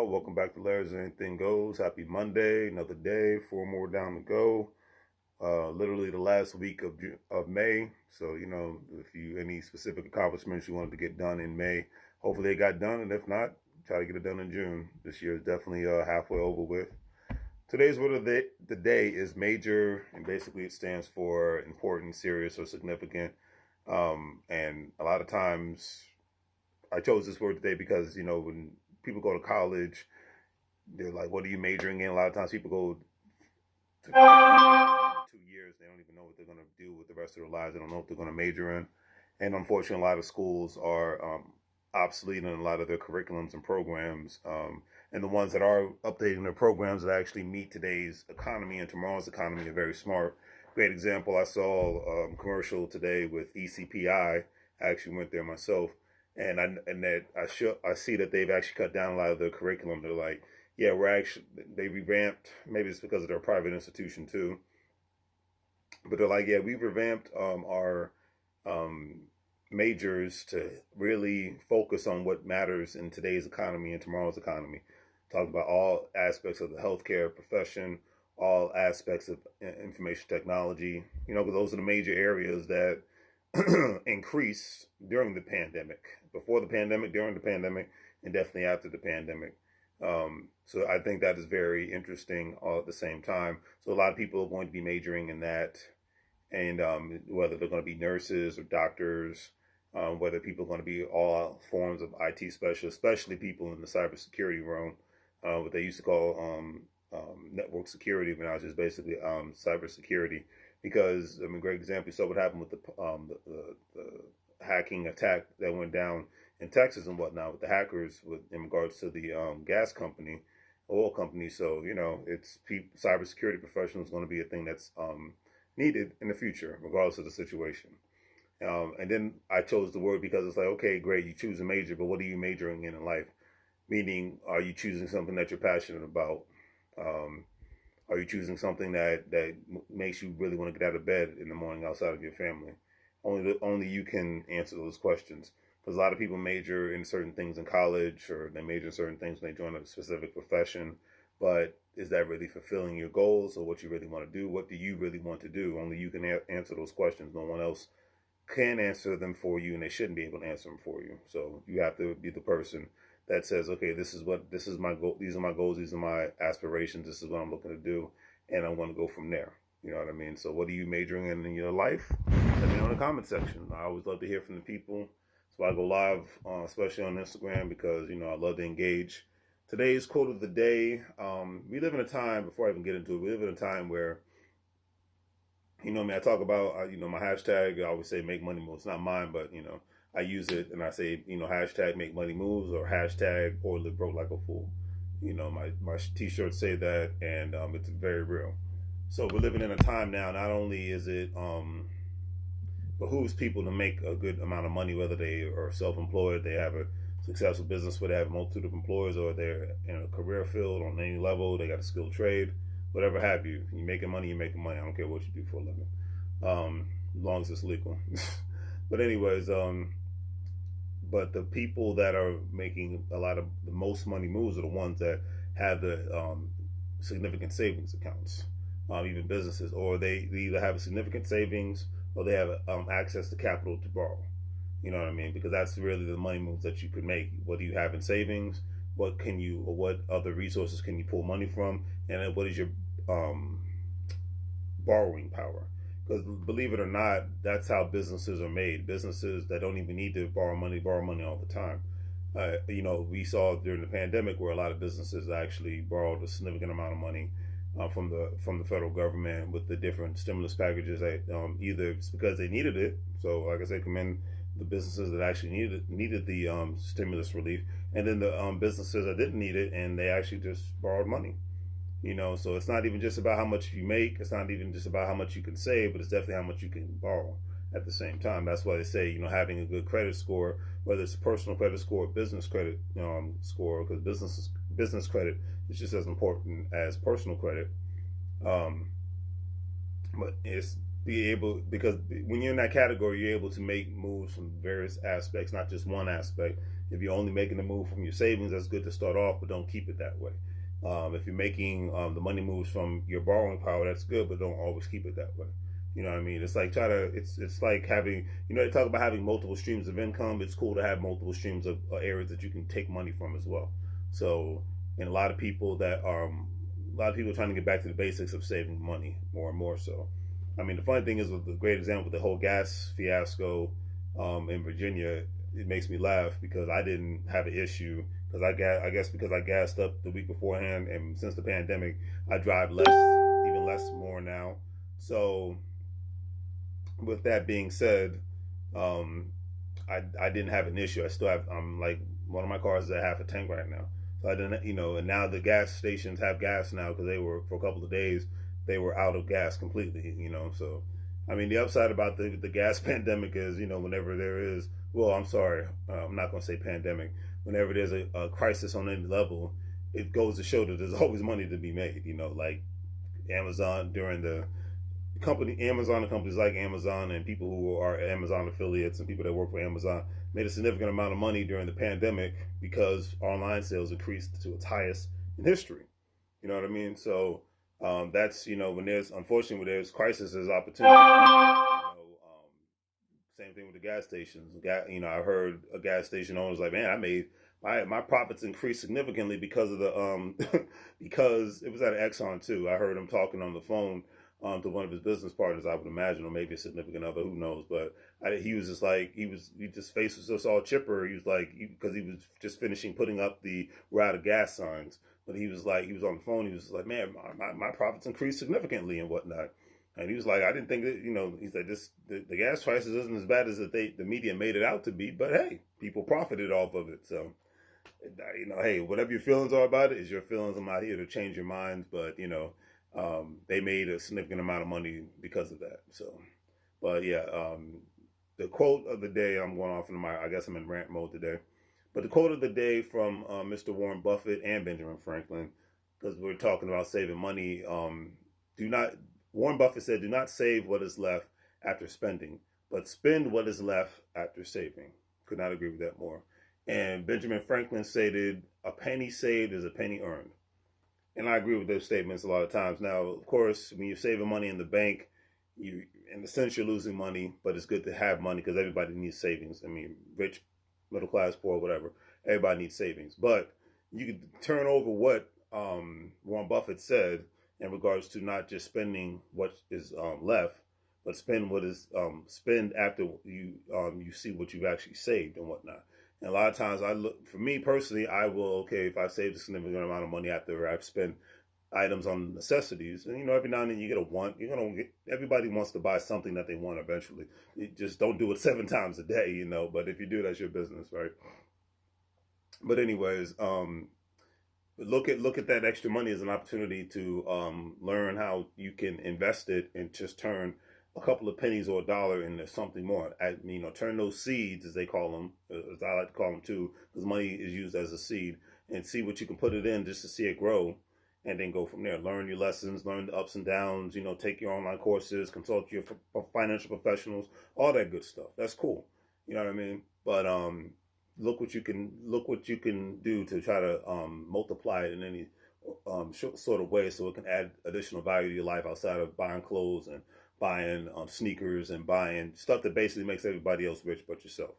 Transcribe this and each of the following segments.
y'all. Welcome back to Larry's Anything Goes. Happy Monday, another day, 4 more down to go. Literally the last week of May. So, if you any specific accomplishments you wanted to get done in May, hopefully they got done. And if not, try to get it done in June. This year is definitely halfway over with. Today's word of the day is major, and basically it stands for important, serious, or significant. And a lot of times I chose this word today because, when people go to college, they're like, what are you majoring in? A lot of times people go to 2 years, they don't even know what they're going to do with the rest of their lives. They don't know what they're going to major in. And unfortunately, a lot of schools are obsolete in a lot of their curriculums and programs. And the ones that are updating their programs that actually meet today's economy and tomorrow's economy are very smart. Great example, I saw a commercial today with ECPI. I actually went there myself. And I see that they've actually cut down a lot of the curriculum. They're like, yeah, they revamped. Maybe it's because they're a private institution too. But they're like, yeah, we've revamped our majors to really focus on what matters in today's economy and tomorrow's economy. Talk about all aspects of the healthcare profession, all aspects of information technology. Because those are the major areas that increased during the pandemic, before the pandemic, during the pandemic, and definitely after the pandemic. So I think that is very interesting all at the same time. So a lot of people are going to be majoring in that, and whether they're going to be nurses or doctors, whether people are going to be all forms of IT specialists, especially people in the cybersecurity realm, what they used to call network security, but now it's just basically cybersecurity. Because great example. You saw what happened with the hacking attack that went down in Texas and whatnot with the hackers, in regards to the gas company, oil company. So it's cybersecurity professionals going to be a thing that's needed in the future, regardless of the situation. And then I chose the word because it's like, okay, great, you choose a major, but what are you majoring in life? Meaning, are you choosing something that you're passionate about? Are you choosing something that makes you really want to get out of bed in the morning outside of your family? Only you can answer those questions. Because a lot of people major in certain things in college, or they major in certain things when they join a specific profession. But is that really fulfilling your goals or what you really want to do? What do you really want to do? Only you can answer those questions. No one else can answer them for you, and they shouldn't be able to answer them for you. So you have to be the person that says, okay, this is my goal. These are my goals. These are my aspirations. This is what I'm looking to do, and I'm going to go from there. You know what I mean? So what are you majoring in your life? Let me know in the comment section. I always love to hear from the people. So I go live, especially on Instagram, because I love to engage. Today's quote of the day. We live in a time, before I even get into it, we live in a time where, I talk about, my hashtag. I always say make money moves. It's not mine, but, I use it and I say, hashtag make money moves, or hashtag or live broke like a fool. My t-shirts say that, and it's very real. So we're living in a time now, not only is it behooves people to make a good amount of money, whether they are self-employed, they have a successful business where they have a multitude of employers, or they're in a career field on any level, they got a skilled trade, whatever have you. You're making money, you're making money. I don't care what you do for a living, as long as it's legal. But anyways, but the people that are making a lot of the most money moves are the ones that have the significant savings accounts, even businesses, or they either have a significant savings or they have access to capital to borrow. You know what I mean? Because that's really the money moves that you could make. What do you have in savings? What other resources can you pull money from? And then what is your borrowing power? Because believe it or not, that's how businesses are made. Businesses that don't even need to borrow money all the time. We saw during the pandemic where a lot of businesses actually borrowed a significant amount of money from the federal government with the different stimulus packages. That either it's because they needed it. So, like I said, commend the businesses that actually needed the stimulus relief, and then the businesses that didn't need it and they actually just borrowed money. So it's not even just about how much you make. It's not even just about how much you can save, but it's definitely how much you can borrow at the same time. That's why they say, having a good credit score, whether it's a personal credit score or business credit score, because business credit is just as important as personal credit. But it's because when you're in that category, you're able to make moves from various aspects, not just one aspect. If you're only making the move from your savings, that's good to start off, but don't keep it that way. If you're making the money moves from your borrowing power, that's good, but don't always keep it that way. You know what I mean? It's like it's like having, they talk about having multiple streams of income. It's cool to have multiple streams of areas that you can take money from as well. So, and a lot of people are trying to get back to the basics of saving money more and more so. I mean, the funny thing is, with the great example with the whole gas fiasco in Virginia, it makes me laugh because I didn't have an issue because I guess because I gassed up the week beforehand, and since the pandemic, I drive less, even less more now. So, with that being said, um, I didn't have an issue. I still have like one of my cars is at half a tank right now. So I didn't, and now the gas stations have gas now because they were, for a couple of days, they were out of gas completely. So I mean, the upside about the gas pandemic is, whenever there is, well, I'm sorry, I'm not going to say pandemic. Whenever there's a crisis on any level, it goes to show that there's always money to be made. Like Amazon during the Amazon and companies like Amazon and people who are Amazon affiliates and people that work for Amazon made a significant amount of money during the pandemic because online sales increased to its highest in history. You know what I mean? So that's, unfortunately, when there's crisis, there's opportunity. Same thing with the gas stations. I heard a gas station owner was like, man, I made my profits increased significantly because of the because it was at an Exxon too. I heard him talking on the phone to one of his business partners, I would imagine, or maybe a significant other, who knows. But he was just like, his face was just all chipper. He was like, because he was just finishing putting up the "we're out of gas" signs. But he was on the phone. He was like, man, my profits increased significantly and whatnot. And he was like, I didn't think that, he said the gas prices isn't as bad as the media made it out to be. But hey, people profited off of it. So, hey, whatever your feelings are about it is your feelings. I'm not here to change your minds, but they made a significant amount of money because of that. So, but yeah, the quote of the day, I'm going off into I guess I'm in rant mode today. But the quote of the day from Mr. Warren Buffett and Benjamin Franklin, because we're talking about saving money. Warren Buffett said, do not save what is left after spending, but spend what is left after saving. Could not agree with that more. And Benjamin Franklin stated, a penny saved is a penny earned. And I agree with those statements a lot of times. Now, of course, when you're saving money in the bank, in a sense, you're losing money, but it's good to have money because everybody needs savings. I mean, rich, middle class, poor, whatever. Everybody needs savings. But you can turn over what Warren Buffett said in regards to not just spending what is left, but spend what is spend after you see what you've actually saved and whatnot. And a lot of times, for me personally, I will, if I saved a significant amount of money after I've spent items on necessities, and every now and then you get a want. Everybody wants to buy something that they want eventually. You just don't do it 7 times a day, But if you do, that's your business, right? But anyways, look at that extra money as an opportunity to learn how you can invest it and just turn a couple of pennies or a dollar into something more. Turn those seeds, as they call them, as I like to call them too, because money is used as a seed, and see what you can put it in just to see it grow, and then go from there. Learn your lessons, learn the ups and downs, take your online courses, consult your financial professionals, all that good stuff. That's cool. You know what I mean? But look what you can do to try to multiply it in any sort of way, so it can add additional value to your life outside of buying clothes and buying sneakers and buying stuff that basically makes everybody else rich but yourself.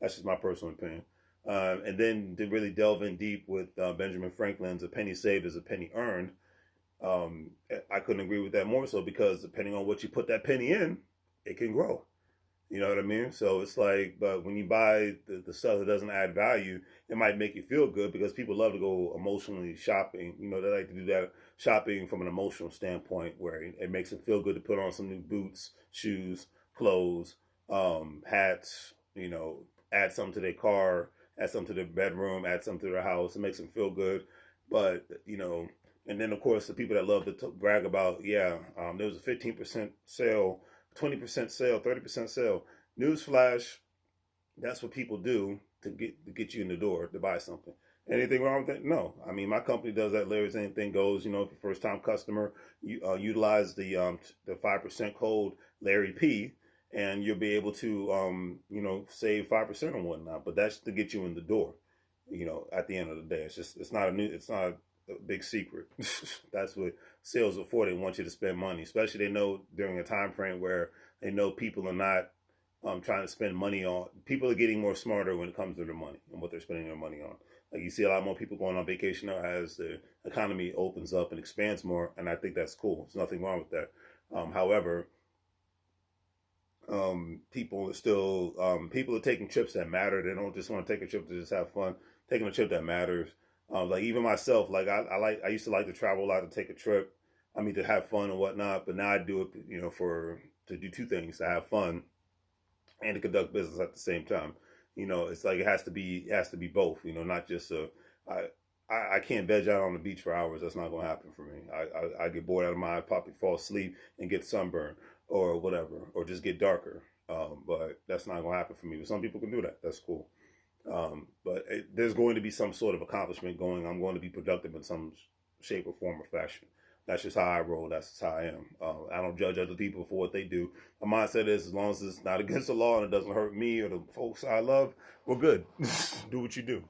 That's just my personal opinion. And then to really delve in deep with Benjamin Franklin's "a penny saved is a penny earned," I couldn't agree with that more so, because depending on what you put that penny in, it can grow. You know what I mean? So it's like, but when you buy the stuff that doesn't add value, it might make you feel good because people love to go emotionally shopping. They like to do that shopping from an emotional standpoint, where it makes them feel good to put on some new boots, shoes, clothes, hats, add something to their car, add something to their bedroom, add something to their house. It makes them feel good. But, and then of course the people that love to brag about, there was a 15% sale, 20% sale, 30% sale. Newsflash, that's what people do to get you in the door to buy something. Anything wrong with that? No. I mean, my company does that. Larry's Anything Goes. If you're a first time customer, you utilize the 5% code Larry P, and you'll be able to, save 5% or whatnot. But that's to get you in the door. At the end of the day, it's not a big secret. That's what sales are for. They want you to spend money, especially they know during a time frame where they know people are not trying to spend money on. People are getting more smarter when it comes to their money and what they're spending their money on. Like you see a lot more people going on vacation now as the economy opens up and expands more, and I think that's cool. There's nothing wrong with that. However, people are taking trips that matter. They don't just want to take a trip to just have fun. Taking a trip that matters. Like even myself, like I used to like to travel a lot to take a trip. I mean to have fun and whatnot, but now I do it, to do two things: to have fun and to conduct business at the same time. It's like it has to be both. Not just I can't veg out on the beach for hours. That's not going to happen for me. I get bored out of my eye, probably fall asleep and get sunburn or whatever, or just get darker. But that's not going to happen for me. But some people can do that. That's cool. But there's going to be some sort of accomplishment going. I'm going to be productive in some shape or form or fashion. That's just how I roll. That's just how I am. I don't judge other people for what they do. My mindset is as long as it's not against the law and it doesn't hurt me or the folks I love, we're good. Do what you do.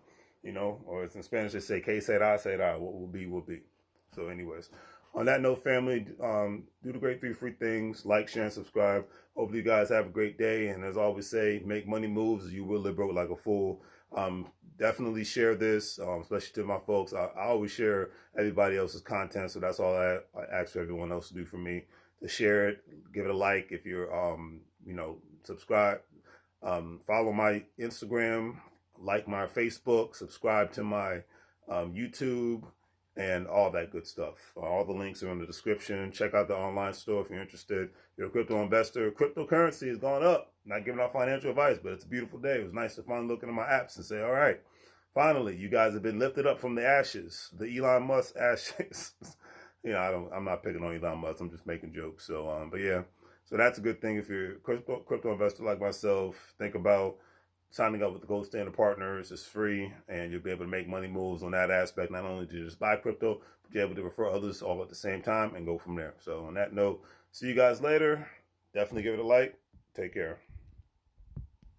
Or as in Spanish they say, que será, what will be, will be. So anyways, on that note, family, do the great 3 free things, like, share, and subscribe. Hopefully you guys have a great day. And as I always say, make money moves. You will live broke like a fool. Definitely share this, especially to my folks. I always share everybody else's content. So that's all I ask for everyone else to do for me, to share it, give it a like. If you're, subscribe, follow my Instagram, like my Facebook, subscribe to my YouTube, and all that good stuff. All the links are in the description. Check out the online store if you're interested. You're a crypto investor. Cryptocurrency has gone up. Not giving out financial advice, but it's a beautiful day. It was nice to finally look into my apps and say, all right, finally, you guys have been lifted up from the ashes, the Elon Musk ashes. I'm not picking on Elon Musk. I'm just making jokes. So, but yeah, so that's a good thing. If you're a crypto investor like myself, think about signing up with the Gold Standard Partners. Is free, and you'll be able to make money moves on that aspect. Not only to just buy crypto, but you're able to refer others all at the same time and go from there. So on that note, see you guys later. Definitely give it a like. Take care.